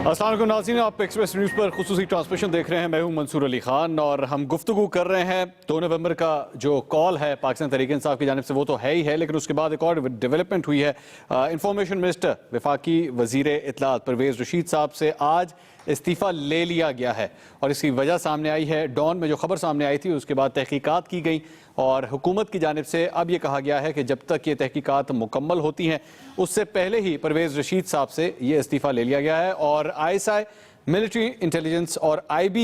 अस्सलाम वालेकुम नाज़रीन, आप एक्सप्रेस न्यूज़ पर खुसूसी ट्रांसमिशन देख रहे हैं। मैं हूं मंसूर अली खान और हम गुफ्तगू कर रहे हैं 2 नवंबर का जो कॉल है पाकिस्तान तहरीक इंसाफ की जानिब से, वो तो है ही है, लेकिन उसके बाद एक और डेवलपमेंट हुई है। इंफॉर्मेशन मिनिस्टर वफाकी वज़ीर इत्तलात परवेज़ रशीद साहब से आज इस्तीफ़ा ले लिया गया है और इसकी वजह सामने आई है। डॉन में जो खबर सामने आई थी उसके बाद तहकीकात की गई और हुकूमत की जानिब से अब ये कहा गया है कि जब तक ये तहकीकात मुकम्मल होती हैं उससे पहले ही परवेज़ रशीद साहब से ये इस्तीफ़ा ले लिया गया है और ISI, मिलिट्री इंटेलिजेंस और IB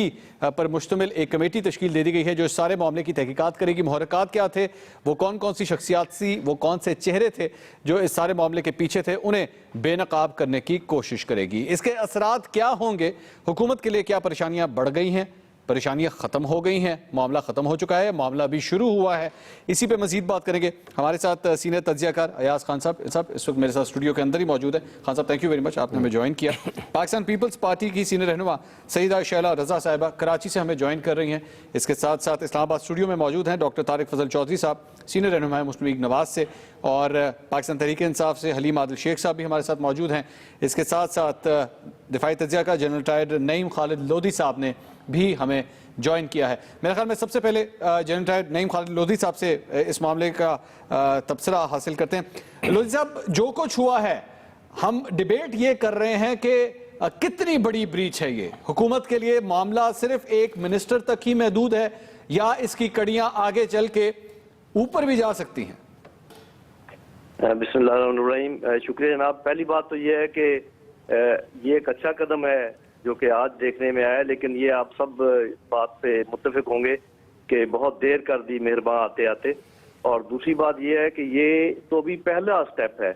पर मुश्तमिल एक कमेटी तश्कील दे दी गई है जो इस सारे मामले की तहकीकात करेगी। मुहर्रकात क्या थे, वो कौन कौन सी शख्सियात थी, वो कौन से चेहरे थे जो इस सारे मामले के पीछे थे, उन्हें बेनकाब करने की कोशिश करेगी। इसके असरात क्या होंगे, हुकूमत के लिए क्या परेशानियां बढ़ गई हैं, परेशानियां ख़त्म हो गई हैं, मामला ख़त्म हो चुका है, मामला अभी शुरू हुआ है, इसी पे मजीद बात करेंगे। हमारे साथ सीनियर तज्ज़ियाकार अयाज खान साहब इस वक्त मेरे साथ स्टूडियो के अंदर ही मौजूद है। खान साहब, थैंक यू वेरी मच, आपने हमें ज्वाइन किया। पाकिस्तान पीपल्स पार्टी की सीनियर रहनुमा सईदा शैला रज़ा साहिबा कराची से हमें ज्वाइन कर रही हैं। इसके साथ साथ इस्लामाबाद स्टूडियो में मौजूद हैं डॉक्टर तारिक फजल चौधरी साहब, सीनियर रहनुमा है मुस्लिम लीग नवाज से, और पाकिस्तान तहरीक इंसाफ से हलीम आदिल शेख साहब भी हमारे साथ मौजूद हैं। इसके साथ साथ दिफाई तज्ज़िया का जनरल टायर नईम खालिद लोधी साहब ने भी हमें ज्वाइन किया है। मेरे ख्याल में सबसे पहले जनरल टायर नईम खालिद लोधी साहब से इस मामले का तबसरा हासिल करते हैं। लोधी साहब, जो कुछ हुआ है, हम डिबेट ये कर रहे हैं कि कितनी बड़ी ब्रीच है ये हुकूमत के लिए, मामला सिर्फ एक मिनिस्टर तक ही महदूद है या इसकी कड़ियां आगे चल के ऊपर भी जा सकती हैं? बिस्मिल्लाहिर्रहमानिर्रहीम, शुक्रिया जनाब। पहली बात तो ये है कि ये एक अच्छा कदम है जो कि आज देखने में आया, लेकिन ये आप सब बात पे मुत्तफिक होंगे कि बहुत देर कर दी मेहरबान आते आते। और दूसरी बात ये है कि ये तो अभी पहला स्टेप है,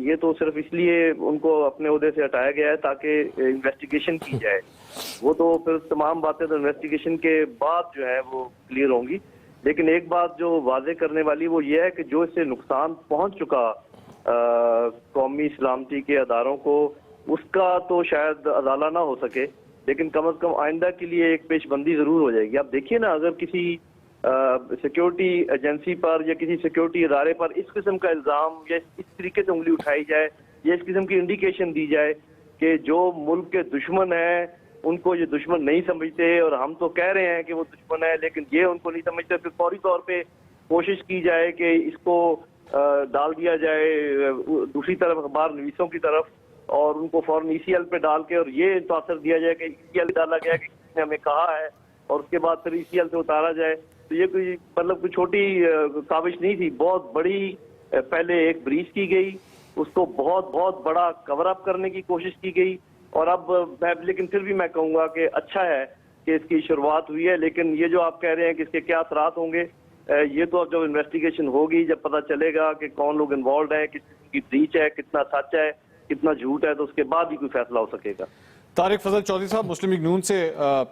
ये तो सिर्फ इसलिए उनको अपने ओहदे से हटाया गया है ताकि इन्वेस्टिगेशन की जाए। वो तो फिर तमाम बातें तो इन्वेस्टिगेशन के बाद जो है वो क्लियर होंगी। लेकिन एक बात जो वाजे करने वाली वो ये है कि जो इससे नुकसान पहुंच चुका कौमी सलामती के अदारों को, उसका तो शायद अदाला ना हो सके, लेकिन कम से कम आइंदा के लिए एक पेशबंदी जरूर हो जाएगी। आप देखिए ना, अगर किसी सिक्योरिटी एजेंसी पर या किसी सिक्योरिटी इदारे पर इस किस्म का इल्जाम या इस तरीके से उंगली उठाई जाए या इस किस्म की इंडिकेशन दी जाए कि जो मुल्क के दुश्मन है उनको ये दुश्मन नहीं समझते, और हम तो कह रहे हैं कि वो दुश्मन है लेकिन ये उनको नहीं समझते, फिर फौरी तौर पे कोशिश की जाए कि इसको डाल दिया जाए दूसरी तरफ अखबार नवीसों की तरफ और उनको फौरन ECL पे डाल के और ये तासर दिया जाए कि ECL डाला गया कि किसने हमें कहा है, और उसके बाद फिर ECL से उतारा जाए, तो ये कोई मतलब कोई छोटी काविश नहीं थी। बहुत बड़ी पहले एक ब्रीच की गई, उसको बहुत बहुत बड़ा कवर अप करने की कोशिश की गई, और अब लेकिन फिर भी मैं कहूँगा कि अच्छा है कि इसकी शुरुआत हुई है। लेकिन ये जो आप कह रहे हैं कि इसके क्या असरात होंगे, ये तो अब जब इन्वेस्टिगेशन होगी, जब पता चलेगा कि कौन लोग इन्वॉल्व है, किस किस्म की ब्रीच है, कितना सच है, कितना झूठ है, तो उसके बाद ही कोई फैसला हो सकेगा। तारिक फजल चौधरी साहब मुस्लिम लीग नून से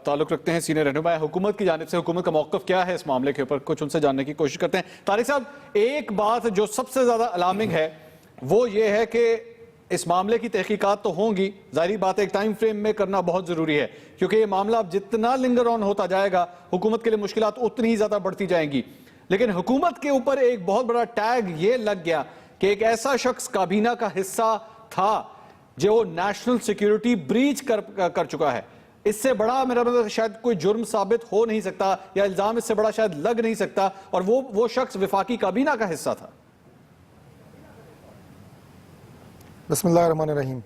ताल्लुक रखते हैं, सीनियर रहनुमा है। हुकूमत की जानिब से हुकूमत का मौक़िफ़ क्या है इस मामले के ऊपर, कुछ उनसे जानने की कोशिश करते हैं। तारिक साहब, एक बात जो सबसे ज़्यादा अलार्मिंग है वो ये है कि इस मामले की तहकीकात तो होंगी, ज़ाहिर बात है एक टाइम फ्रेम में करना बहुत ज़रूरी है, क्योंकि ये मामला अब जितना लिंगर ऑन होता जाएगा हुकूमत के लिए मुश्किलात उतनी ही ज़्यादा बढ़ती जाएंगी। लेकिन हुकूमत के ऊपर एक बहुत बड़ा टैग ये लग गया कि एक ऐसा शख्स काबीना का हिस्सा था जो नेशनल सिक्योरिटी ब्रीच कर चुका है। इससे बड़ा मेरा मतलब शायद कोई जुर्म साबित हो नहीं सकता, या इल्जाम इससे बड़ा शायद लग नहीं सकता, और वो शख्स वफाकी काबीना का हिस्सा था। बिस्मिल्लाहिर्रहमानिर्रहीम।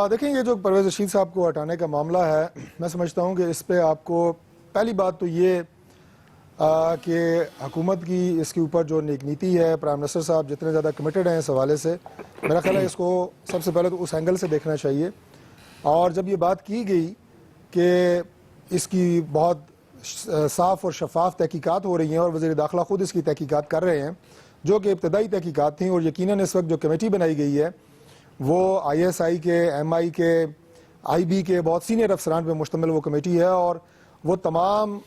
देखिए, ये जो परवेज़ रशीद साहब को हटाने का मामला है, मैं समझता हूँ कि इस पे आपको पहली बात तो ये कि हुकूमत की इसके ऊपर जो एक नीति है, प्राइम मिनिस्टर साहब जितने ज़्यादा कमिटेड हैं इस हवाले से, मेरा ख्याल है इसको सबसे पहले तो उस एंगल से देखना चाहिए। और जब ये बात की गई कि इसकी बहुत साफ़ और शफाफ तहकीकात हो रही हैं और वज़ीर दाखिला ख़ुद इसकी तहकीकात कर रहे हैं, जो कि इब्तदाई तहकीकात थी, और यकीनन इस वक्त जो कमेटी बनाई गई है वो ISI के, MI के, IB के बहुत सीनियर अफसरान पर मुश्तमिल वो कमेटी है, और वो तमाम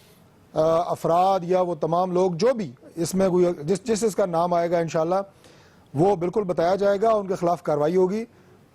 अफराद या वो तमाम लोग जो भी इसमें जिस इसका नाम आएगा इंशाल्लाह वो बिल्कुल बताया जाएगा, उनके खिलाफ कार्रवाई होगी।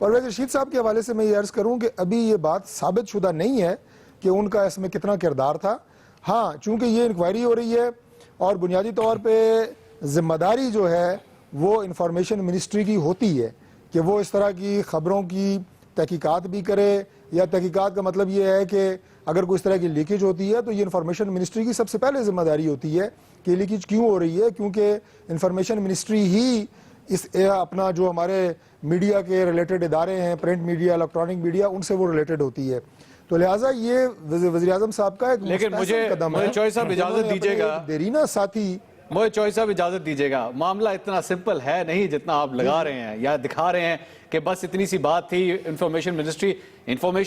परवेज़ रशीद साहब के हवाले से मैं ये अर्ज़ करूँ कि अभी ये बात साबित शुदा नहीं है कि उनका इसमें कितना किरदार था। हाँ, चूँकि ये इंक्वायरी हो रही है और बुनियादी तौर पर ज़िम्मेदारी जो है वो इंफॉर्मेशन मिनिस्ट्री की होती है कि वो इस तरह की ख़बरों की तहकीकात भी करे, या तहकीकात का मतलब ये है कि अगर कोई इस तरह की लीकेज होती है तो ये इंफॉर्मेशन मिनिस्ट्री की सबसे पहले जिम्मेदारी होती है कि लीकेज क्यों हो रही है, क्योंकि इंफॉर्मेशन मिनिस्ट्री ही इस अपना जो हमारे मीडिया के रिलेटेड इदारे हैं, प्रिंट मीडिया, इलेक्ट्रॉनिक मीडिया, उनसे वो रिलेटेड होती है। तो लिहाजा ये वज़ीर आज़म साहब का एक लेकिन मुस्तहसन कदम है। चॉइस साहब इजाजत दीजिएगा, देरीना साथी मुझे चॉइस साहब इजाजत दीजिएगा, मामला इतना सिंपल है नहीं जितना आप लगा रहे हैं या दिखा रहे हैं कि बस इतनी सी बात थी। इंफॉर्मेशन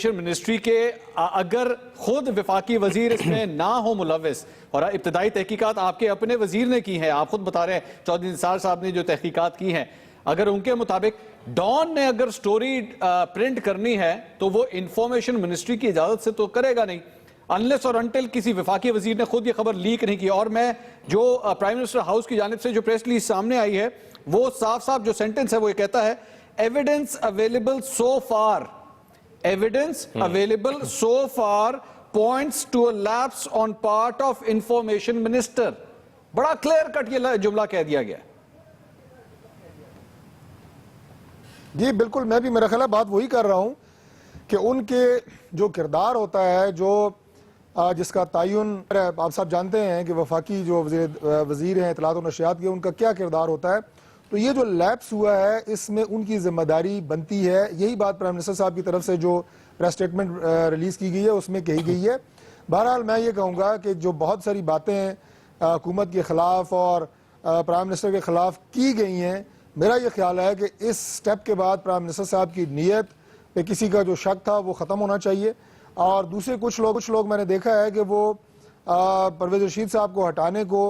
मिनिस्ट्री के अगर खुद वफाकी वजीर इसमें ना हो मुलव्विस, और इब्तदाई तहकीकात आपके अपने वजीर ने की है, आप खुद बता रहे हैं चौधरी निसार साहब ने जो तहकीकात की हैं, अगर उनके मुताबिक डॉन ने अगर स्टोरी प्रिंट करनी है तो वो इंफॉर्मेशन मिनिस्ट्री की इजाजत से तो करेगा नहीं, अनलेस और अनटिल किसी वफाकी वजीर ने खुद ये खबर लीक नहीं की। और मैं जो प्राइम मिनिस्टर हाउस की जानिब से जो प्रेस रिलीज सामने आई है, वो साफ साफ जो सेंटेंस है वो ये कहता है, evidence available so far points to a lapse on part of information minister. बड़ा क्लियर कट ये जुमला कह दिया गया। जी बिल्कुल, मैं भी मेरा ख्याल है बात वही कर रहा हूं कि उनके जो किरदार होता है, जो जिसका तयन आप सब जानते हैं कि वफाकी जो वजीर हैं इत्तलात और नशियात के, उनका क्या किरदार होता है। तो ये जो लैप्स हुआ है इसमें उनकी जिम्मेदारी बनती है। यही बात प्राइम मिनिस्टर साहब की तरफ से जो प्रेस स्टेटमेंट रिलीज की गई है उसमें कही गई है। बहरहाल मैं ये कहूँगा कि जो बहुत सारी बातें हुकूमत के खिलाफ और प्राइम मिनिस्टर के खिलाफ की गई हैं, मेरा ये ख्याल है कि इस स्टेप के बाद प्राइम मिनिस्टर साहब की नीयत पे किसी का जो शक था वो ख़त्म होना चाहिए। और दूसरे कुछ लोग मैंने देखा है कि वो परवेज रशीद साहब को हटाने को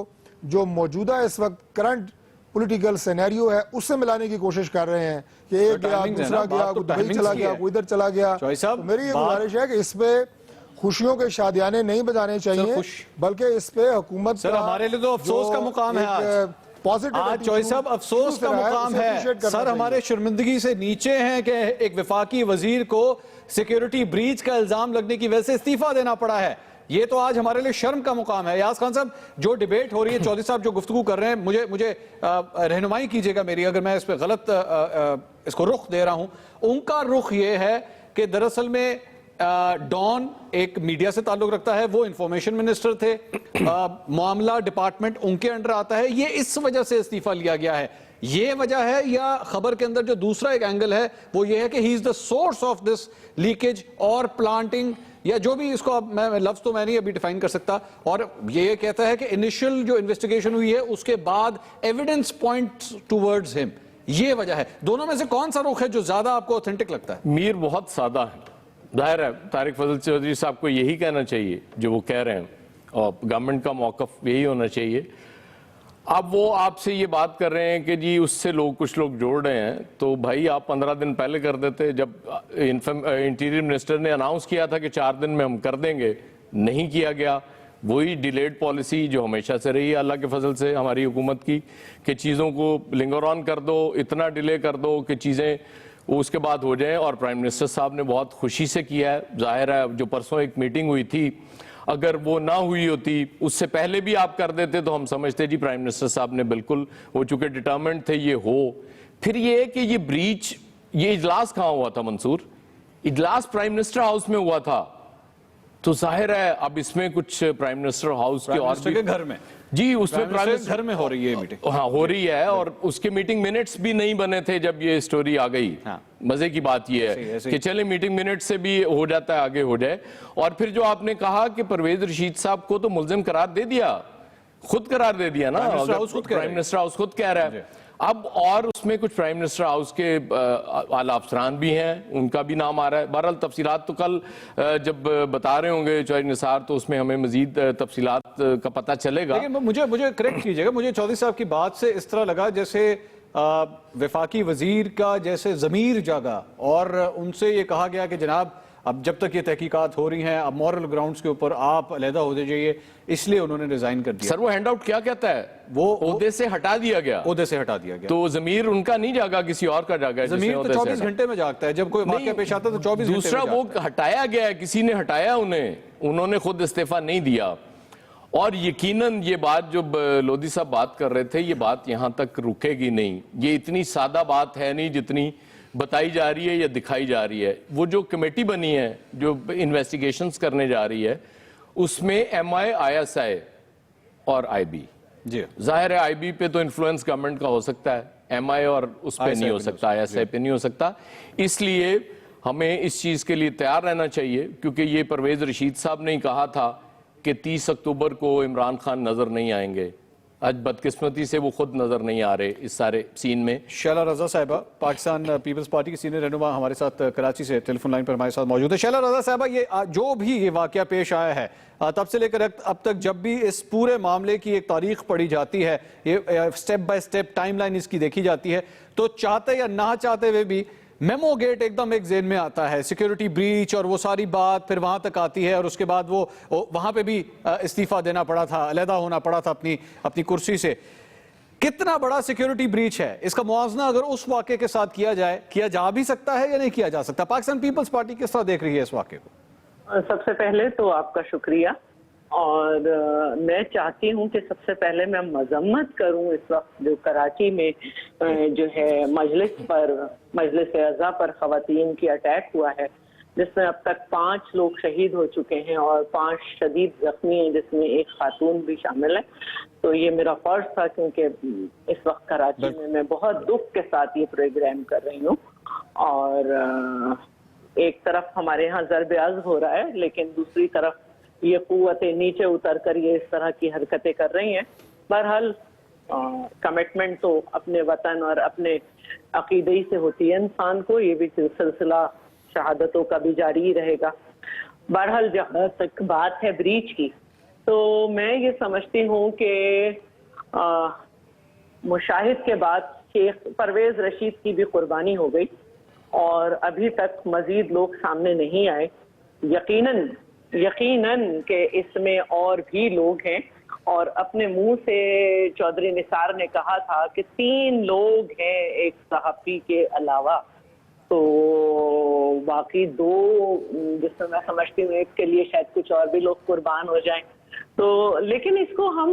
जो मौजूदा इस वक्त करंट पॉलिटिकल सिनेरियो है उससे मिलाने की कोशिश कर रहे हैं कि एक गया, दूसरा गया, कोई दुबई चला गया, कोई इधर चला गया। तो मेरी ये गुजारिश है कि इस पे खुशियों के शादियाने नहीं बजाने चाहिए, बल्कि इस पे हुकूमत सर हमारे लिए तो अफसोस का मुकाम है आज चॉइस साहब, अफसोस का मुकाम है सर, हमारे शर्मिंदगी से नीचे हैं कि एक वफाकी वजीर को सिक्योरिटी ब्रीच का इल्जाम लगने की वजह से इस्तीफा देना पड़ा है। ये तो आज हमारे लिए शर्म का मुकाम है। यास खान साहब, जो डिबेट हो रही है, चौधरी साहब जो गुफ्तगू कर रहे हैं, मुझे रहनुमाई कीजिएगा मेरी अगर मैं इस पे गलत इसको रुख दे रहा हूं। उनका रुख ये है कि दरअसल में डॉन एक मीडिया से ताल्लुक रखता है, वो इंफॉर्मेशन मिनिस्टर थे, मामला डिपार्टमेंट उनके अंडर आता है, ये इस वजह से इस्तीफा लिया गया है, ये वजह है। या खबर के अंदर जो दूसरा एक एंगल है वो ये है कि he is the source of this leakage और प्लांटिंग, या जो भी इसको अब मैं लफ्ज तो मैं नहीं अभी डिफाइन कर सकता। और ये कहता है कि इनिशियल जो इन्वेस्टिगेशन हुई है उसके बाद एविडेंस पॉइंट्स टुवर्ड्स हिम, ये वजह है। दोनों में से कौन सा रुख है जो ज्यादा आपको ऑथेंटिक लगता है? मीर बहुत सादा है, जाहिर है तारिक फजल चौधरी साहब को यही कहना चाहिए जो वो कह रहे हैं, और गवर्नमेंट का मौकफ यही होना चाहिए। अब वो आपसे ये बात कर रहे हैं कि जी उससे कुछ लोग जोड़ रहे हैं, तो भाई आप 15 दिन पहले कर देते। जब इंटीरियर मिनिस्टर ने अनाउंस किया था कि 4 दिन में हम कर देंगे, नहीं किया गया। वही डिलेड पॉलिसी जो हमेशा से रही है अल्लाह के फजल से हमारी हुकूमत की, कि चीज़ों को लिंगर ऑन कर दो, इतना डिले कर दो कि चीज़ें उसके बाद हो जाए। और प्राइम मिनिस्टर साहब ने बहुत खुशी से किया है। जाहिर है जो परसों एक मीटिंग हुई थी, अगर वो ना हुई होती, उससे पहले भी आप कर देते तो हम समझते जी प्राइम मिनिस्टर साहब ने बिल्कुल, वो चूंकि डिटरमेंट थे ये हो। फिर ये कि ये ब्रीच, ये इजलास कहाँ हुआ था मंसूर? इजलास प्राइम मिनिस्टर हाउस में हुआ था। तो जाहिर है अब इसमें कुछ प्राइम मिनिस्टर हाउस के और के घर में, जी उसमें प्राइम मिनिस्टर घर में हो रही है मीटिंग, हाँ हो रही है, और उसके मीटिंग मिनट्स भी नहीं बने थे जब ये स्टोरी आ गई। हाँ। मजे की बात ये है कि चले मीटिंग मिनट से भी हो जाता है, आगे हो जाए। और फिर जो आपने कहा कि परवेज रशीद साहब को तो मुल्जिम करार दे दिया, खुद करार दे दिया ना, प्राइम मिनिस्टर हाउस खुद कह रहा है। अब और उसमें कुछ प्राइम मिनिस्टर हाउस के आला अफसरान भी हैं, उनका भी नाम आ रहा है। बहरहाल तफसीलात तो कल जब बता रहे होंगे चौधरी निसार, तो उसमें हमें मजीद तफसीलात का पता चलेगा। लेकिन मुझे करेक्ट कीजिएगा, मुझे चौधरी साहब की बात से इस तरह लगा जैसे वफाकी वजीर का जैसे ज़मीर जागा और उनसे ये कहा गया कि जनाब अब जब तक ये तहकीकात हो रही हैं, अब मॉरल ग्राउंड्स के ऊपर आप अलहदा हो जाइए, इसलिए उन्होंने रिजाइन कर दिया। सर वो हैंड आउट क्या कहता है? वो ओहदे से हटा दिया गया, ओहदे से हटा दिया गया। तो जमीर उनका नहीं जागा, किसी और का जागा। जमीर तो 24 घंटे में जागता है, जब कोई वाकया पेश आता है तो 24 घंटे में दूसरा वो हटाया गया है, किसी ने हटाया उन्हें, उन्होंने खुद इस्तीफा नहीं दिया। और यकीनन ये बात जो लोधी साहब बात कर रहे थे, ये बात यहां तक रुकेगी नहीं। ये इतनी सादा बात है नहीं जितनी बताई जा रही है या दिखाई जा रही है। वो जो कमेटी बनी है जो इन्वेस्टिगेशंस करने जा रही है, उसमें MI, ISI और IB, जी जाहिर है IB पे तो इन्फ्लुएंस गवर्नमेंट का हो सकता है, MI और उस पे नहीं हो सकता, ISI पे नहीं हो सकता। इसलिए हमें इस चीज के लिए तैयार रहना चाहिए, क्योंकि ये परवेज रशीद साहब ने ही कहा था कि 30 अक्टूबर को इमरान खान नजर नहीं आएंगे। आज बदकिस्मती से वो खुद नजर नहीं आ रहे इस सारे सीन में। शैला रजा साहिबा, पाकिस्तान पीपल्स पार्टी की सीनियर रहनुमा, हमारे साथ कराची से टेलीफोन लाइन पर हमारे साथ मौजूद है। शैला रजा साहिबा, ये जो भी ये वाकया पेश आया है, तब से लेकर अब तक जब भी इस पूरे मामले की एक तारीख पढ़ी जाती है, ये स्टेप बाय स्टेप टाइमलाइन इसकी देखी जाती है, तो चाहते या ना चाहते हुए भी मेमो गेट एकदम एक जेन में आता है, सिक्योरिटी ब्रीच और वो सारी बात फिर वहां तक आती है, और उसके बाद वो वहां पे भी इस्तीफा देना पड़ा था, अलहदा होना पड़ा था अपनी कुर्सी से। कितना बड़ा सिक्योरिटी ब्रीच है, इसका मुआवजा अगर उस वाक़े के साथ किया जा भी सकता है या नहीं किया जा सकता? पाकिस्तान पीपल्स पार्टी किस तरह देख रही है इस वाक़े को? सबसे पहले तो आपका शुक्रिया, और मैं चाहती हूं कि सबसे पहले मैं मजम्मत करूं इस वक्त जो कराची में जो है मजलिस अज़ा पर ख़वातीन की अटैक हुआ है, जिसमें अब तक 5 लोग शहीद हो चुके हैं और 5 शदीद जख्मी हैं, जिसमें एक खातून भी शामिल है। तो ये मेरा फर्ज था, क्योंकि इस वक्त कराची में मैं बहुत दुख के साथ ये प्रोग्राम कर रही हूँ, और एक तरफ हमारे यहाँ ज़रब-ए-अज़्ब हो रहा है, लेकिन दूसरी तरफ ये कुव्वतें नीचे उतर कर ये इस तरह की हरकतें कर रही हैं। बहरहाल कमिटमेंट तो अपने वतन और अपने अकीदे से होती है इंसान को, ये भी सिलसिला शहादतों का भी जारी ही रहेगा। बहरहाल जहाँ तक बात है ब्रीच की, तो मैं ये समझती हूँ कि मुशाहिद के बाद शेख परवेज रशीद की भी कुर्बानी हो गई, और अभी तक मजीद लोग सामने नहीं आए। यकीनन के इसमें और भी लोग हैं, और अपने मुंह से चौधरी निसार ने कहा था कि 3 लोग हैं एक सहाफी के अलावा, तो बाकी 2 जिसमें मैं समझती हूँ एक के लिए शायद कुछ और भी लोग कुर्बान हो जाएं। तो लेकिन इसको हम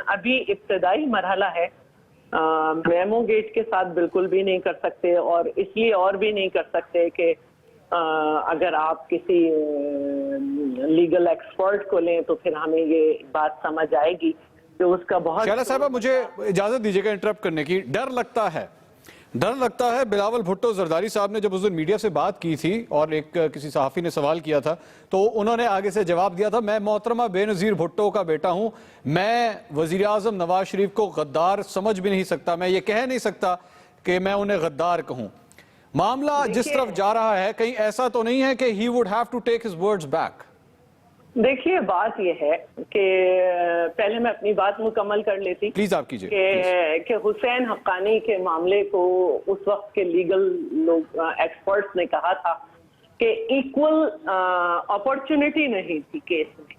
अभी इब्तदाई मरहला है, मेमो गेट के साथ बिल्कुल भी नहीं कर सकते, और इसलिए और भी नहीं कर सकते कि अगर आप किसी लीगल एक्सपर्ट को लें तो फिर हमें ये बात समझ आएगी कि उसका बहुत। शैला साहिबा, मुझे इजाजत दीजिएगा इंटरप्ट करने की। डर लगता है बिलावल भुट्टो जरदारी साहब ने जब उस दिन मीडिया से बात की थी और एक किसी सहाफ़ी ने सवाल किया था, तो उन्होंने आगे से जवाब दिया था, मैं मोहतरमा बेनज़ीर भुट्टो का बेटा हूं, मैं वज़ीर आज़म नवाज शरीफ को गद्दार समझ भी नहीं सकता, मैं ये कह नहीं सकता कि मैं उन्हें गद्दार कहूं। मामला जिस तरफ जा रहा है, कहीं ऐसा तो नहीं है कि he would have to take his words back? देखिए, बात यह है कि पहले मैं अपनी बात मुकम्मल कर लेती। प्लीज आप कीजिए। कि हुसैन हक्कानी के मामले को उस वक्त के लीगल लोग एक्सपर्ट्स ने कहा था कि इक्वल अपॉर्चुनिटी नहीं थी केस में,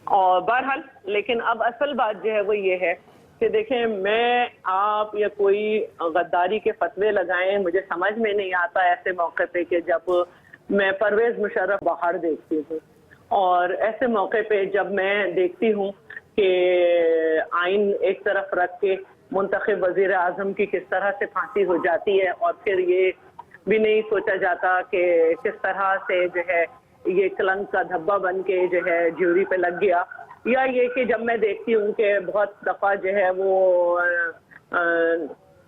और बहरहाल लेकिन अब असल बात जो है वो ये है कि देखें, मैं आप या कोई गद्दारी के फतवे लगाएं, मुझे समझ में नहीं आता ऐसे मौके पे कि जब मैं परवेज मुशर्रफ बाहर देखती हूँ, और ऐसे मौके पे जब मैं देखती हूँ कि आइन एक तरफ रख के मुंतखब वजीर आजम की किस तरह से फांसी हो जाती है, और फिर ये भी नहीं सोचा जाता कि किस तरह से जो है ये कलंक का धब्बा बन के जो है ज्यूरी पे लग गया, या ये कि जब मैं देखती हूँ कि बहुत दफा जो है वो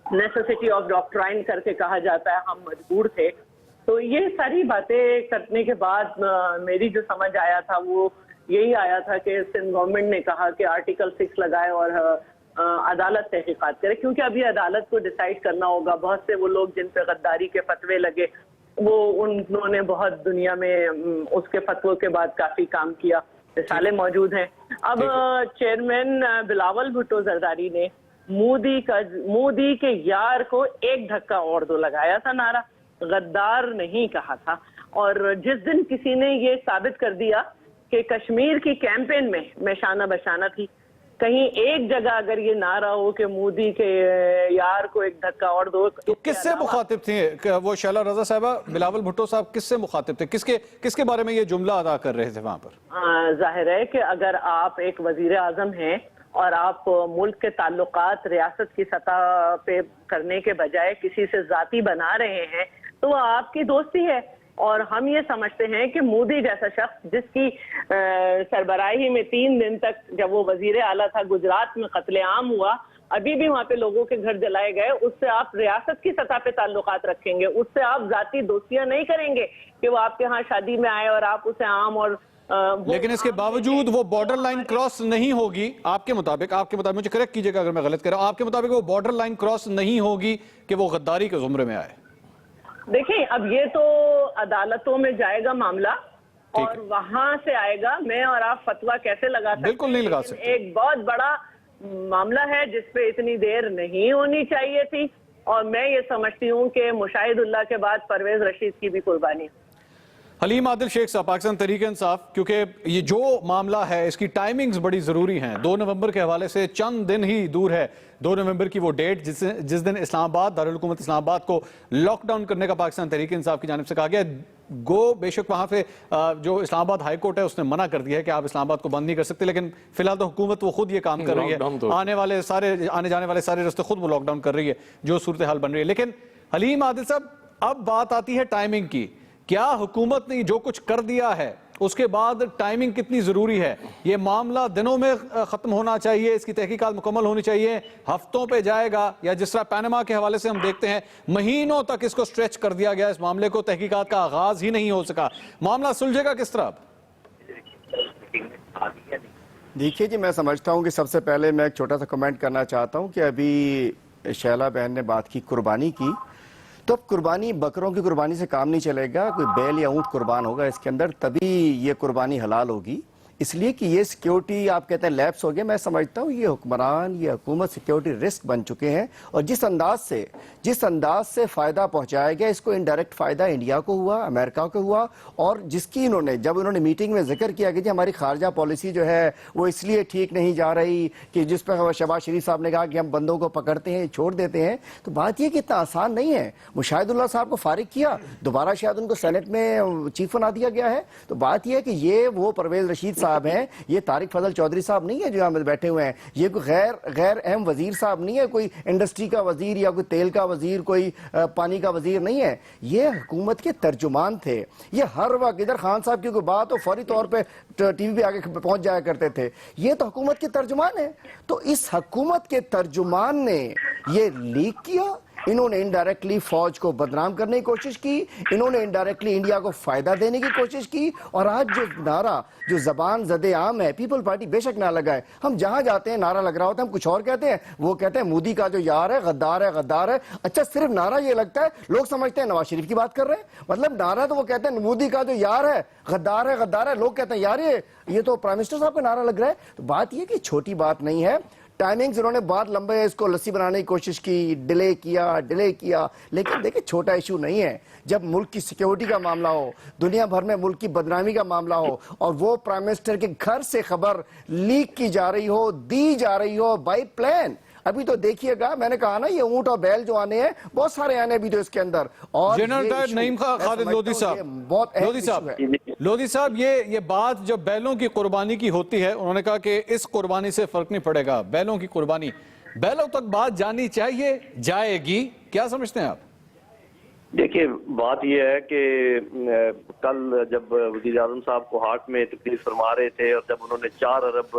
नेसेसिटी ऑफ डॉक्ट्राइन करके कहा जाता है हम मजबूर थे। तो ये सारी बातें करने के बाद मेरी जो समझ आया था वो यही आया था कि सिंध गवर्नमेंट ने कहा कि आर्टिकल 6 लगाए और अदालत तहकीकात करे, क्योंकि अभी अदालत को डिसाइड करना होगा। बहुत से वो लोग जिन पे गद्दारी के फतवे लगे, वो उन्होंने बहुत दुनिया में उसके फतवों के बाद काफी काम किया, मिसालें मौजूद हैं। अब चेयरमैन बिलावल भुट्टो जरदारी ने मोदी के यार को एक धक्का और दो लगाया था नारा, गद्दार नहीं कहा था। और जिस दिन किसी ने ये साबित कर दिया कि कश्मीर की कैंपेन में मैं शाना बशाना थी, कहीं एक जगह अगर ये नारा हो कि मोदी के यार को एक धक्का और दो, तो किससे मुखातिब थे वो शैला रजा साहबा? बिलावल भुट्टो साहब किससे मुखातिब थे? किसके बारे में ये जुमला अदा कर रहे थे वहां पर? जाहिर है कि अगर आप एक वजीर आजम हैं اور آپ ملک کے تعلقات ریاست کی سطح پہ کرنے کے بجائے کسی سے ذاتی بنا رہے ہیں تو وہ آپ کی دوستی ہے. اور ہم یہ سمجھتے ہیں کہ مودی جیسا شخص جس کی سربراہی میں 3 دن تک جب وہ وزیر اعلیٰ تھا گجرات میں قتل عام ہوا, ابھی بھی وہاں پہ لوگوں کے گھر جلائے گئے, اس سے آپ ریاست کی سطح پہ تعلقات رکھیں گے, اس سے آپ ذاتی دوستیاں نہیں کریں گے کہ وہ آپ کے ہاں شادی میں آئے اور آپ اسے عام اور لیکن اس کے باوجود وہ بارڈر لائن کراس نہیں ہوگی آپ کے مطابق مجھے کریکٹ کیجئے گا اگر میں غلط کر رہا ہوں, آپ کے مطابق وہ بارڈر لائن کراس نہیں ہوگی کہ وہ غداری کے زمرے میں آئے؟ دیکھیں اب یہ تو عدالتوں میں جائے گا معاملہ اور وہاں سے آئے گا. میں اور آپ فتویٰ کیسے لگا سکتے ہیں؟ بالکل نہیں لگا سکتے. ایک بہت بڑا معاملہ ہے جس پہ اتنی دیر نہیں ہونی چاہیے تھی, اور میں یہ سمجھتی ہوں کہ مشاہد اللہ کے بعد پرویز رشید کی بھی قربانی. حلیم عادل شیخ صاحب, پاکستان تحریک انصاف, کیونکہ یہ جو معاملہ ہے اس کی ٹائمنگز بڑی ضروری ہیں. 2 نومبر کے حوالے سے چند دن ہی دور ہے 2 نومبر کی وہ ڈیٹ جس دن اسلام آباد, دارالحکومت اسلام آباد کو لاک ڈاؤن کرنے کا پاکستان تحریک انصاف کی جانب سے کہا گیا. گو بے شک وہاں پہ جو اسلام آباد ہائی کورٹ ہے اس نے منع کر دیا ہے کہ آپ اسلام آباد کو بند نہیں کر سکتے, لیکن فی الحال تو حکومت وہ خود یہ کام کر رہی ہے, آنے جانے والے سارے راستے خود وہ لاک ڈاؤن کر رہی ہے جو صورتحال بن رہی ہے. لیکن حلیم عادل صاحب, اب بات آتی ہے ٹائمنگ کی. کیا حکومت نے جو کچھ کر دیا ہے اس کے بعد ٹائمنگ کتنی ضروری ہے؟ یہ معاملہ دنوں میں ختم ہونا چاہیے, اس کی تحقیقات مکمل ہونی چاہیے, ہفتوں پہ جائے گا, یا جس طرح پینما کے حوالے سے ہم دیکھتے ہیں مہینوں تک اس کو سٹریچ کر دیا گیا, اس معاملے کو تحقیقات کا آغاز ہی نہیں ہو سکا. معاملہ سلجھے گا کس طرح؟ دیکھیے جی, میں سمجھتا ہوں کہ سب سے پہلے میں ایک چھوٹا سا کمنٹ کرنا چاہتا ہوں کہ ابھی شیلا بہن نے بات کی قربانی کی, تو اب قربانی بکروں کی قربانی سے کام نہیں چلے گا, کوئی بیل یا اونٹ قربان ہوگا اس کے اندر, تبھی یہ قربانی حلال ہوگی. اس لیے کہ یہ سیکیورٹی آپ کہتے ہیں لیپس ہو گیا, میں سمجھتا ہوں یہ حکمران, یہ حکومت سیکیورٹی رسک بن چکے ہیں, اور جس انداز سے فائدہ پہنچایا گیا, اس کو انڈائریکٹ فائدہ انڈیا کو ہوا, امریکہ کو ہوا, اور جس کی جب انہوں نے میٹنگ میں ذکر کیا کہ جی ہماری خارجہ پالیسی جو ہے وہ اس لیے ٹھیک نہیں جا رہی کہ جس پہ شہباز شریف صاحب نے کہا کہ ہم بندوں کو پکڑتے ہیں چھوڑ دیتے ہیں, تو بات یہ کہ اتنا آسان نہیں ہے. مشاہد اللہ صاحب کو فارغ کیا, دوبارہ شاید ان کو سینٹ میں چیف بنا دیا گیا ہے, تو بات یہ ہے کہ یہ وہ پرویز رشید صاحب ہیں, یہ طارق فضل چودھری صاحب نہیں ہے جو یہاں بیٹھے ہوئے ہیں, یہ کوئی غیر اہم وزیر صاحب نہیں ہے, کوئی انڈسٹری کا وزیر یا کوئی تیل کا وزیر, کوئی پانی کا وزیر نہیں ہے, یہ حکومت کے ترجمان تھے. یہ ہر وقت ادھر خان صاحب کی کوئی بات ہو فوری طور پہ ٹی وی پہ آگے پہنچ جایا کرتے تھے. یہ تو حکومت کے ترجمان ہیں, تو اس حکومت کے ترجمان نے یہ لیک کیا, انہوں نے انڈائریکٹلی فوج کو بدنام کرنے کی کوشش کی, انہوں نے انڈائریکٹلی انڈیا کو فائدہ دینے کی کوشش کی, اور آج جو نعرہ جو زبان زد عام ہے, پیپل پارٹی بے شک نہ لگائے, ہم جہاں جاتے ہیں نعرہ لگ رہا ہوتا ہے, ہم کچھ اور کہتے ہیں, وہ کہتے ہیں مودی کا جو یار ہے غدار ہے غدار ہے. اچھا صرف نعرہ یہ لگتا ہے, لوگ سمجھتے ہیں نواز شریف کی بات کر رہے ہیں, مطلب نعرہ تو وہ کہتے ہیں مودی کا جو یار ہے غدار ہے غدار ہے, لوگ کہتے ہیں یار یہ تو پرائم منسٹر صاحب کا نعرہ لگ رہا ہے. تو بات یہ کہ چھوٹی بات نہیں ہے, ٹائمنگز انہوں نے بہت لمبے اس کو لسی بنانے کی کوشش کی, ڈیلے کیا, لیکن دیکھیں چھوٹا ایشو نہیں ہے. جب ملک کی سیکیورٹی کا معاملہ ہو, دنیا بھر میں ملک کی بدنامی کا معاملہ ہو, اور وہ پرائم منسٹر کے گھر سے خبر لیک کی جا رہی ہو, دی جا رہی ہو بائی پلان. ابھی تو دیکھیے گا, میں نے کہا نا یہ اونٹ اور بیل جو آنے ہیں بہت سارے آنے ابھی تو اس کے اندر. اور جنرل ڈائر نعیم خالد لودھی صاحب, یہ بات جب بیلوں کی قربانی کی ہوتی ہے, انہوں نے کہا کہ اس قربانی سے فرق نہیں پڑے گا, بیلوں کی قربانی, بیلوں تک بات جانی چاہیے, جائے گی, کیا سمجھتے ہیں آپ؟ دیکھیے بات یہ ہے کہ کل جب وزیر اعظم صاحب کو ہارٹ میں تکلیف فرما رہے تھے, اور جب انہوں نے 4 ارب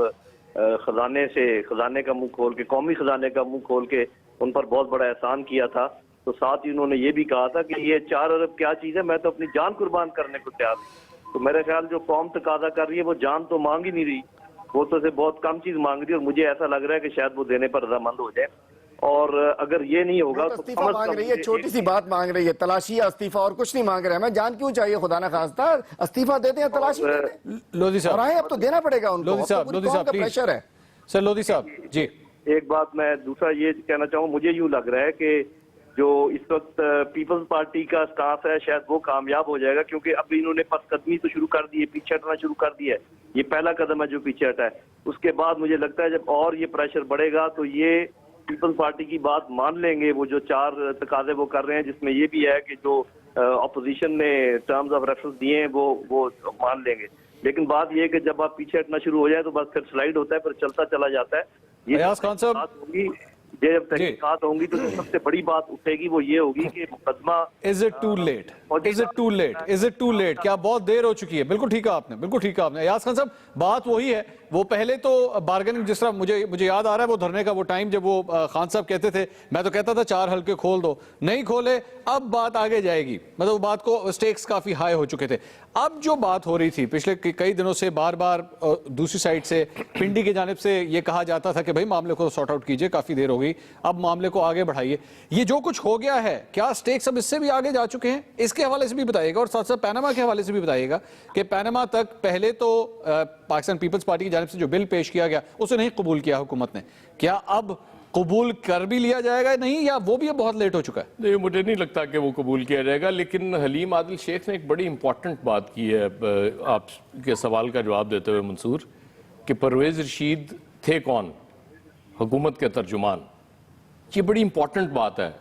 خزانے کا منہ کھول کے, قومی خزانے کا منہ کھول کے ان پر بہت بڑا احسان کیا تھا, تو ساتھ ہی انہوں نے یہ بھی کہا تھا کہ یہ 4 ارب کیا چیز ہے, میں تو اپنی جان قربان کرنے کو تیار ہوں. تو میرے خیال جو قوم تقاضا کر رہی ہے وہ جان تو مانگ ہی نہیں رہی, وہ تو سے بہت کم چیز مانگ رہی ہے, اور مجھے ایسا لگ رہا ہے کہ شاید وہ دینے پر رضامند ہو جائے. اور اگر یہ نہیں ہوگا تو استعفیٰ مانگ رہی ہے, چھوٹی سی بات مانگ رہی ہے, تلاشی یا استعفیٰ, اور کچھ نہیں مانگ رہے ہیں. میں جان کیوں چاہیے خدا نہ خواستہ, استعفیٰ دیتے ہیں تلاشی دیتے ہیں. لودھی صاحب, اور اب تو دینا پڑے گا ان کو, لودھی صاحب کا پریشر ہے. سر لودھی صاحب جی, ایک بات میں دوسرا یہ کہنا چاہوں, مجھے یوں لگ رہا ہے کہ جو اس وقت پیپلز پارٹی کا سٹاف ہے شاید وہ کامیاب ہو جائے گا, کیونکہ اب انہوں نے پس قدمی تو شروع کر دی ہے, پیچھے ہٹنا شروع کر دیا ہے. یہ پہلا قدم ہے جو پیچھے ہٹا ہے. اس کے بعد مجھے لگتا ہے جب اور یہ پریشر بڑھے گا تو یہ پیپلز پارٹی کی بات مان لیں گے, وہ جو 4 تقاضے وہ کر رہے ہیں, جس میں یہ بھی ہے کہ جو اپوزیشن نے ٹرمز آف ریفرنس دیے ہیں وہ مان لیں گے. لیکن بات یہ ہے کہ جب آپ پیچھے ہٹنا شروع ہو جائے تو بس پھر سلائیڈ ہوتا ہے, پھر چلتا چلا جاتا ہے. अयाज खान साहब ये जब तहकीकात होंगी तो जो सबसे बड़ी बात उठेगी वो ये होगी कि मुकदमा is it too late, is it too late, is it too late, क्या बहुत देर हो चुकी है? बिल्कुल ठीक है आपने, बिल्कुल ठीक है आपने। अयाज खान साहब बात वही है, वो पहले तो बार्गेनिंग, जिस तरह मुझे याद आ रहा है वो धरने का वो टाइम जब वो खान साहब कहते थे, मैं तो कहता था 4 हल्के खोल दो, नहीं खोले, अब बात आगे जाएगी, मतलब वो बात को स्टेक्स काफी हाई हो चुके थे। अब जो बात हो रही थी पिछले कई दिनों से, बार बार दूसरी साइड से पिंडी की जानिब से ये कहा जाता था कि भाई मामले को सॉर्ट आउट कीजिए, काफी देर हो गई, अब मामले को आगे बढ़ाइए। ये जो कुछ हो गया है, क्या स्टेक्स अब इससे भी आगे जा चुके हैं? इसके हवाले से भी बताइएगा, और साथ साथ पैनामा के हवाले से भी बताइएगा कि पैनामा तक पहले तो पाकिस्तान पीपल्स पार्टी की जानिब से जो बिल पेश किया गया उसे नहीं कबूल किया हुकूमत ने, क्या अब कबूल कर भी लिया जाएगा नहीं, या वो भी अब बहुत लेट हो चुका है? नहीं, मुझे नहीं लगता कि वो कबूल किया जाएगा, लेकिन हलीम आदिल शेख ने एक बड़ी इंपॉर्टेंट बात की है आपके सवाल का जवाब देते हुए मंसूर, कि परवेज रशीद थे कौन? हुकूमत के तर्जुमान। ये बड़ी इंपॉर्टेंट बात है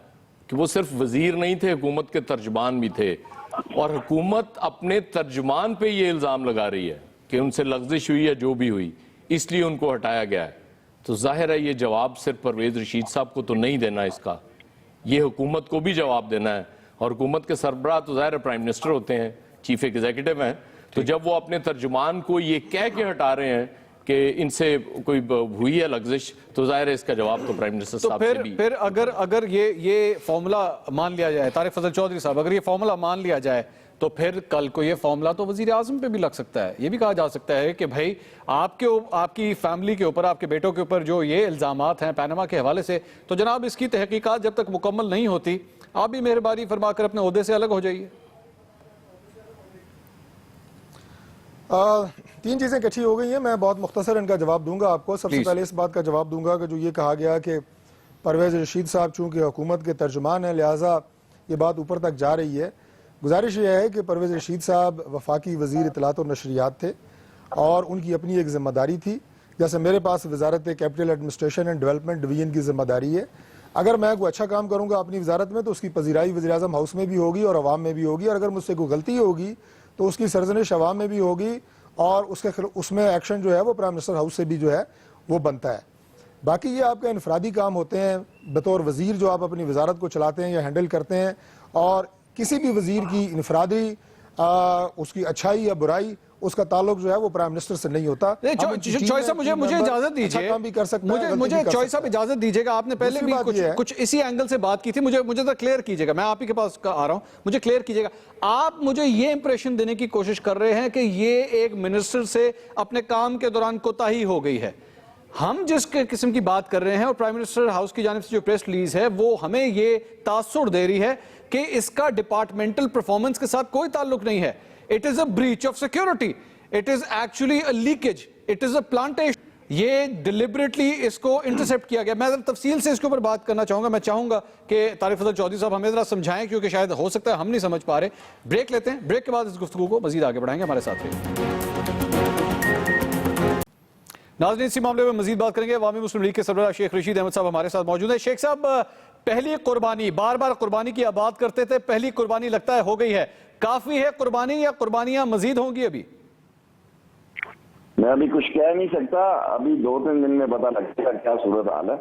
कि वो सिर्फ वजीर नहीं थे, हुकूमत के तर्जुमान भी थे, और हुकूमत अपने तर्जुमान पे ये इल्ज़ाम लगा रही है कि उनसे लग़्ज़िश हुई या जो भी हुई, इसलिए उनको हटाया गया है। तो जाहिर है ये जवाब सिर्फ परवेज रशीद साहब को तो नहीं देना, इसका ये हुकूमत को भी जवाब देना है, और हुकूमत के सरबराह तो ज़ाहिर प्राइम मिनिस्टर होते हैं, चीफ एग्जीक्यूटिव हैं, तो जब वो अपने तर्जुमान को ये कह के हटा रहे हैं कि इनसे कोई हुई है लग़्ज़िश, तो ज़ाहिर है इसका जवाब तो प्राइम मिनिस्टर साहब से भी। फिर अगर ये फॉर्मूला मान लिया जाए, तारिक फजल चौधरी साहब, अगर ये फॉर्मूला मान लिया जाए तो फिर कल को ये फॉर्मूला तो वजीर आजम पे भी लग सकता है। ये भी कहा जा सकता है कि भाई आपकी फैमिली के ऊपर, आपके बेटों के ऊपर जो ये इल्जामात हैं पैनामा के हवाले से, तो जनाब इसकी तहकीकात जब तक मुकम्मल नहीं होती, आप भी मेहरबानी फरमाकर अपने ओहदे से अलग हो जाइए। 3 चीज़ें इकट्ठी हो गई हैं, मैं बहुत मुख्तसर इनका जवाब दूंगा आपको। सबसे पहले इस बात का जवाब दूंगा कि जो ये कहा गया कि परवेज रशीद साहब चूँकि हुकूमत के तर्जुमान हैं लिहाजा ये बात ऊपर तक जा रही है। गुजारिश ये है कि परवेज रशीद साहब वफाकी वज़ीर इत्तलात और नशरियात थे और उनकी अपनी एक ज़िम्मेदारी थी, जैसे मेरे पास वजारत capital administration and development division की ज़िम्मेदारी है। अगर मैं कोई अच्छा काम करूँगा अपनी वजारत में तो उसकी पजीराई वज़ीर-ए-आज़म हाउस में भी होगी और अवाम में भी होगी, और अगर मुझसे कोई गलती होगी तो उसकी सरजनिश अवाम में भी होगी, और उसमें एक्शन जो है वो प्राइम मिनिस्टर हाउस से भी जो है वो बनता है। बाकी ये आपका इनफरादी काम होते हैं बतौर वज़ीर, जो आप अपनी वजारत को चलाते हैं या हैंडल करते हैं, और किसी भी वज़ीर की इनफरादी उसकी अच्छाई या बुराई, उसका ताल्लुक जो है वो प्राइम मिनिस्टर से नहीं होता। चॉइस साहब मुझे इजाजत दीजिए, काम भी कर सकता है, मुझे चॉइस साहब इजाजत दीजिएगा। आपने पहले भी कुछ इसी एंगल से बात की थी, मुझे तो क्लियर कीजिएगा, मैं आप ही के पास आ रहा हूं, मुझे क्लियर कीजिएगा। आप मुझे ये इंप्रेशन देने की कोशिश कर रहे हैं कि ये एक मिनिस्टर से अपने काम के दौरान कोताही हो गई है। हम जिस किस्म की बात कर रहे हैं और प्राइम मिनिस्टर हाउस की जानिब से जो प्रेस रिलीज है वो हमें ये तासुर दे रही है कि इसका डिपार्टमेंटल परफॉर्मेंस के साथ कोई ताल्लुक नहीं है। It is a breach of security, it is actually a leakage, it is a plantation. ये डिलिबरेटली इसको इंटरसेप्ट किया गया। मैं तफसील से इसके ऊपर बात करना चाहूंगा। मैं चाहूंगा कि तारिक फजल चौधरी साहब हमें जरा समझाएं, क्योंकि शायद हो सकता है हम नहीं समझ पा रहे। ब्रेक लेते हैं, ब्रेक के बाद इस गुफ्तगू को मजीद आगे बढ़ाएंगे, हमारे साथ रहिए। नाज़रीन, इसी मामले में मजीद बात करेंगे। अवामी मुस्लिम लीग के सरबराह शेख रशीद अहमद साहब हमारे साथ मौजूद है। शेख साहब, पहली कुर्बानी, बार बार कुर्बानी की बात करते थे, पहली कुर्बानी लगता है हो गई है। काफी है कुर्बानी या कुर्बानियां मजीद होंगी? अभी मैं अभी कुछ कह नहीं सकता, अभी 2-3 दिन में पता लगेगा क्या सूरत हाल है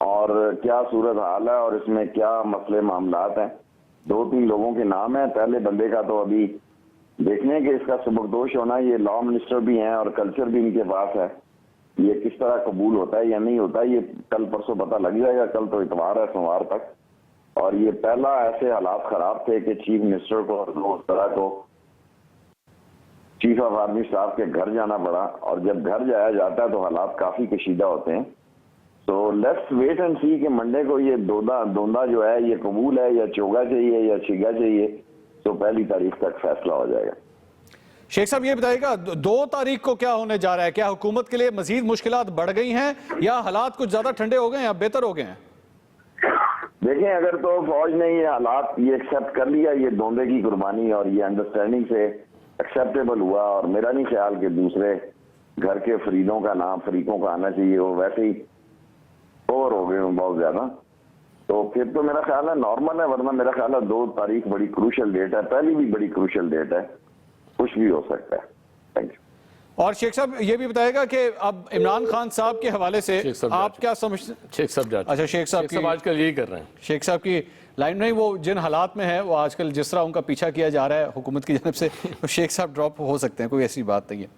और क्या सूरत हाल है और इसमें क्या मसले मामलात हैं। 2-3 लोगों के नाम है, पहले बंदे का तो अभी देखने के इसका सबकदोश होना, ये लॉ मिनिस्टर भी हैं और कल्चर भी इनके पास है, ये किस तरह कबूल होता है या नहीं होता है ये कल परसों पता लग जाएगा। कल तो इतवार है, सोमवार तक। और ये पहला ऐसे हालात खराब थे कि चीफ मिनिस्टर को और उस तरह को चीफ ऑफ आर्मी स्टाफ के घर जाना पड़ा, और जब घर जाया जाता है तो हालात काफी कशीदा होते हैं। तो लेट्स वेट एंड सी कि मंडे को ये दोंदा जो है ये कबूल है या चोगा चाहिए या छिगा चाहिए, तो 1 तारीख तक फैसला हो जाएगा। शेख साहब, ये बताइएगा 2 तारीख को क्या होने जा रहा है? क्या हुकूमत के लिए मजीद मुश्किलात बढ़ गई हैं या हालात कुछ ज्यादा ठंडे हो गए या बेहतर हो गए हैं? देखें, अगर तो फौज ने ये हालात ये एक्सेप्ट कर लिया, ये दोंदे की कुर्बानी, और ये अंडरस्टैंडिंग से एक्सेप्टेबल हुआ, और मेरा नहीं ख्याल कि दूसरे घर के फरीदों का नाम फरीकों का आना चाहिए, वो वैसे ही ओवर हो गए बहुत ज्यादा, तो फिर तो मेरा ख्याल है नॉर्मल है। वरना मेरा ख्याल है 2 तारीख बड़ी क्रूशल डेट है, पहली भी बड़ी क्रूशल डेट है, कुछ भी हो सकता है। Thank you. और शेख साहब ये भी बताएगा कि अब इमरान खान साहब के हवाले से शेख साहब आप क्या समझते हैं? शेख साहब जाते अच्छा, शेख साहब की आजकल यही कर रहे हैं। शेख साहब की लाइन नहीं, वो जिन हालात में है वो आजकल जिस तरह उनका पीछा किया जा रहा है हुकूमत की जानब से, तो शेख साहब ड्रॉप हो सकते हैं, कोई ऐसी बात नहीं है।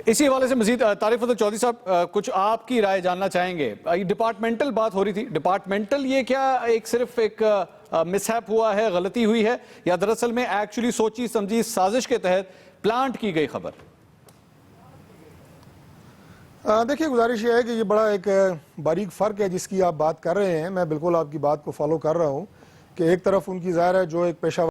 इसी हवाले से मजीद तारिक फजल चौधरी साहब कुछ आपकी राय जानना चाहेंगे। डिपार्टमेंटल बात हो रही थी, डिपार्टमेंटल ये क्या एक सिर्फ एक मिसहैप हुआ है, गलती हुई है, या दरअसल में एक्चुअली सोची समझी साजिश के तहत प्लांट की गई खबर? देखिए, गुजारिश ये है कि ये बड़ा एक बारीक फ़र्क है जिसकी आप बात कर रहे हैं। मैं बिल्कुल आपकी बात को फॉलो कर रहा हूँ कि एक तरफ उनकी ज़ाहिर है जो एक पेशा